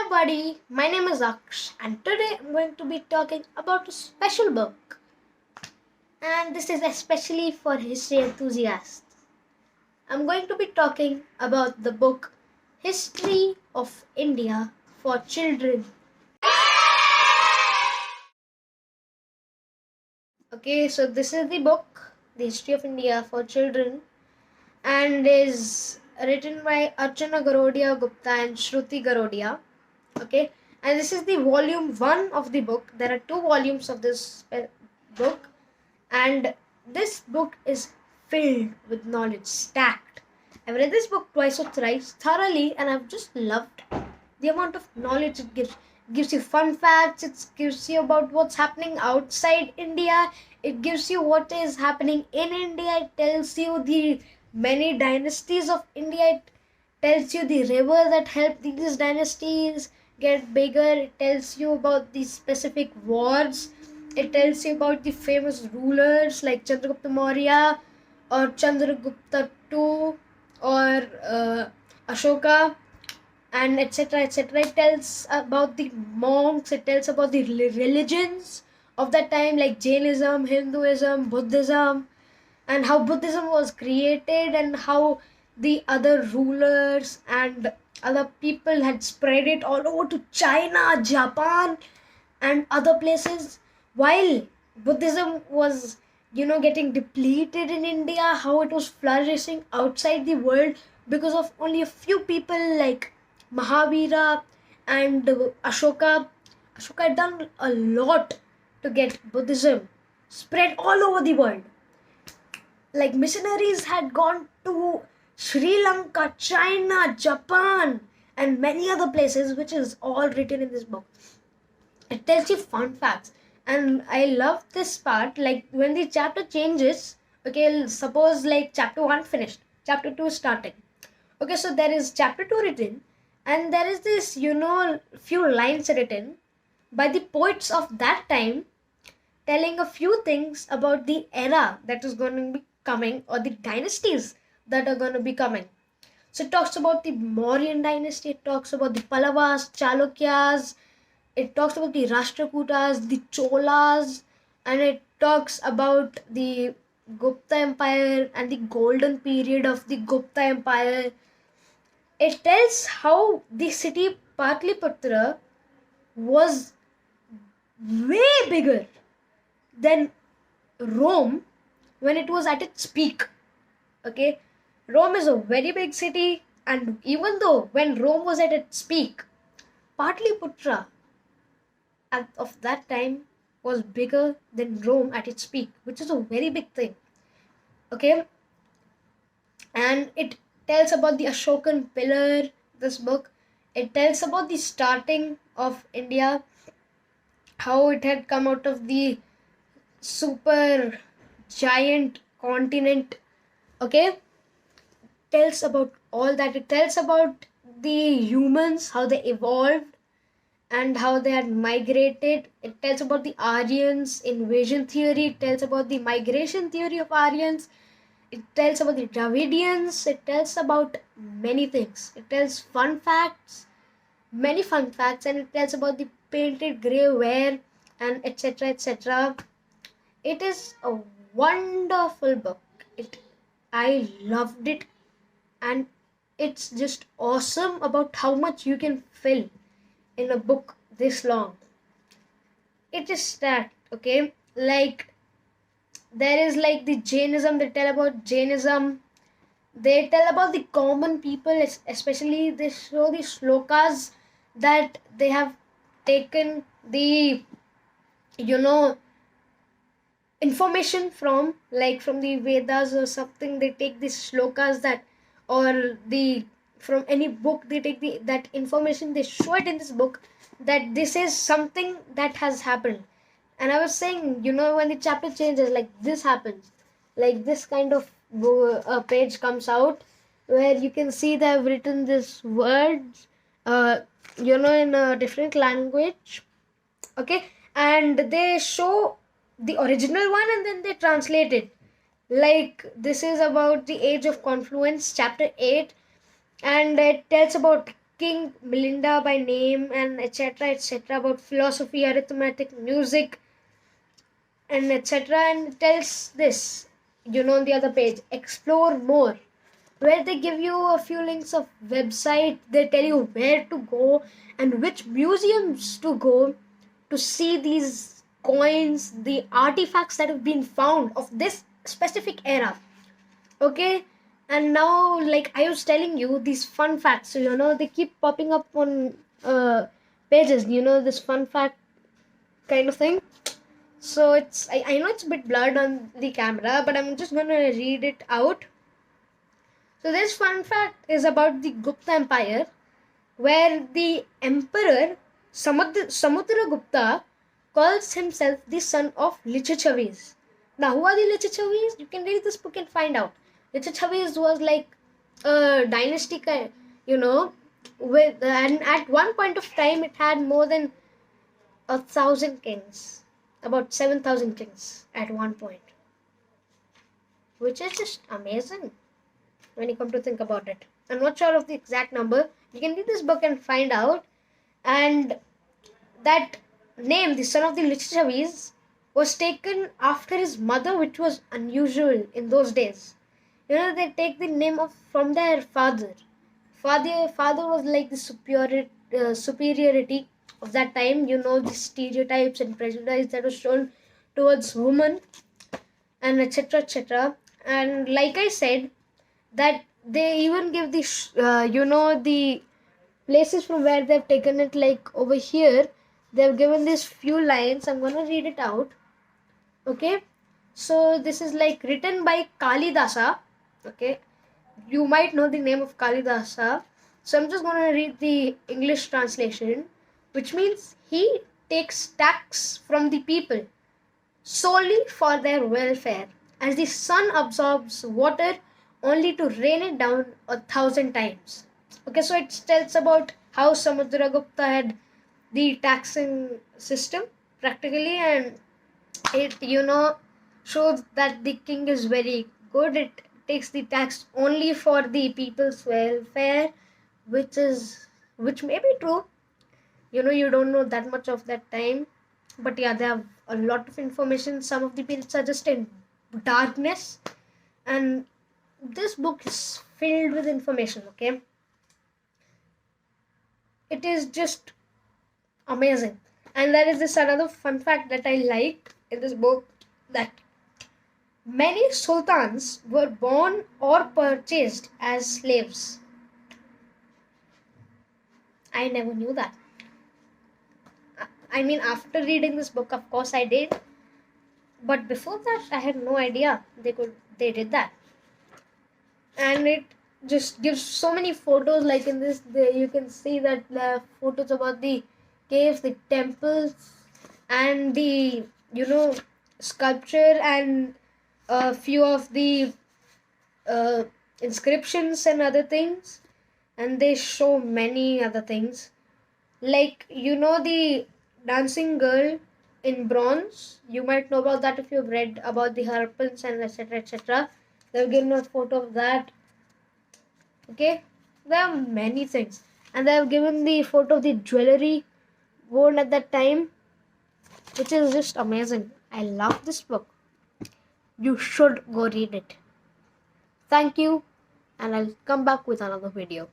buddy, my name is Aksh and today I'm going to be talking about a special book. And this is especially for history enthusiasts. I'm going to be talking about the book History of India for Children. Okay, so this is the book, The History of India for Children, and is written by Archana Garodia Gupta and Shruti Garodia. Okay, and this is the volume 1 of the book. There are 2 volumes of this book, and this book is filled with knowledge, stacked. I've read this book twice or thrice thoroughly, and I've just loved the amount of knowledge it gives. It gives you fun facts, it gives you about what's happening outside India, it gives you what is happening in India, it tells you the many dynasties of India, it tells you the river that helped these dynasties get bigger, it tells you about the specific wars, it tells you about the famous rulers like Chandragupta Maurya or Chandragupta II or Ashoka, and etc. etc. It tells about the monks, it tells about the religions of that time like Jainism, Hinduism, Buddhism, and how Buddhism was created and how the other rulers and other people had spread it all over to China, Japan, and other places. While Buddhism was, getting depleted in India, how it was flourishing outside the world because of only a few people like Mahavira and Ashoka. Ashoka had done a lot to get Buddhism spread all over the world. Like missionaries had gone to Sri Lanka, China, Japan, and many other places, which is all written in this book. It tells you fun facts, and I love this part. Like when the chapter changes, okay, suppose like chapter 1 finished, chapter 2 started. Okay, so there is chapter 2 written, and there is this, few lines written by the poets of that time telling a few things about the era that is going to be coming or the dynasties that are going to be coming. So it talks about the Mauryan dynasty, it talks about the Pallavas, Chalukyas, it talks about the Rashtrakutas, the Cholas, and it talks about the Gupta Empire and the golden period of the Gupta Empire. It tells how the city Patliputra was way bigger than Rome when it was at its peak. Okay, Rome is a very big city, and even though when Rome was at its peak, Patliputra of that time was bigger than Rome at its peak, which is a very big thing. Okay, and it tells about the Ashokan pillar. This book, it tells about the starting of India, how it had come out of the super giant continent. Okay, tells about all that. It tells about the humans, how they evolved and how they had migrated. It tells about the Aryans, invasion theory. It tells about the migration theory of Aryans. It tells about the Dravidians. It tells about many things. It tells fun facts, many fun facts, and it tells about the painted grey ware and etc. etc. It is a wonderful book. I loved it, and it's just awesome about how much you can fill in a book this long. It is stacked, okay? Like there is like the Jainism, they tell about Jainism. They tell about the common people, especially they show the shlokas that they have taken the, information from, like from the Vedas or something. They take these shlokas that, or the from any book, they take that information, they show it in this book that this is something that has happened. And I was saying, when the chapter changes, like this happens, like this kind of a page comes out where you can see they have written this words, in a different language. Okay, and they show the original one and then they translate it. Like this is about the age of confluence, chapter 8, and it tells about King Melinda by name, and etc. about philosophy, arithmetic, music, and etc. And it tells this, on the other page, explore more, where they give you a few links of website. They tell you where to go and which museums to go to see these coins, the artifacts that have been found of this specific era. Okay, and now, like I was telling you, these fun facts, so, they keep popping up on pages, this fun fact kind of thing. So I know it's a bit blurred on the camera, but I'm just gonna read it out. So this fun fact is about the Gupta Empire, where the emperor Samudra Gupta calls himself the son of Lichachavis. Now, who are the Lichachavis? You can read this book and find out. Lichachavis was like a dynasty, and at one point of time it had more than 1,000 kings, about 7,000 kings at one point, which is just amazing when you come to think about it. I'm not sure of the exact number. You can read this book and find out. And that name, the son of the Lichachavis, was taken after his mother, which was unusual in those days. They take the name from their father. Father was like the superiority of that time. The stereotypes and prejudice that was shown towards women, and etc. And like I said, that they even give the the places from where they've taken it. Like over here, they've given these few lines. I'm gonna read it out. Okay, so this is like written by Kalidasa. Okay, you might know the name of Kalidasa, so I'm just gonna read the English translation, which means he takes tax from the people solely for their welfare, as the sun absorbs water only to rain it down 1,000 times. Okay, so it tells about how Samudragupta had the taxing system practically, and it shows that the king is very good. It takes the tax only for the people's welfare, which may be true. You don't know that much of that time, but yeah, they have a lot of information. Some of the periods are just in darkness, and this book is filled with information. Okay, it is just amazing. And there is this another fun fact that I like in this book, that many sultans were born or purchased as slaves. I never knew that. I mean, after reading this book, of course I did, but before that I had no idea they did that. And it just gives so many photos. Like in this, you can see that there are photos about the caves, the temples, and the sculpture, and a few of the inscriptions and other things. And they show many other things, like the dancing girl in bronze. You might know about that if you've read about the Harapans and etc. They've given a photo of that. Okay, there are many things, and they've given the photo of the jewelry worn at that time, which is just amazing. I love this book. You should go read it. Thank you, and I'll come back with another video.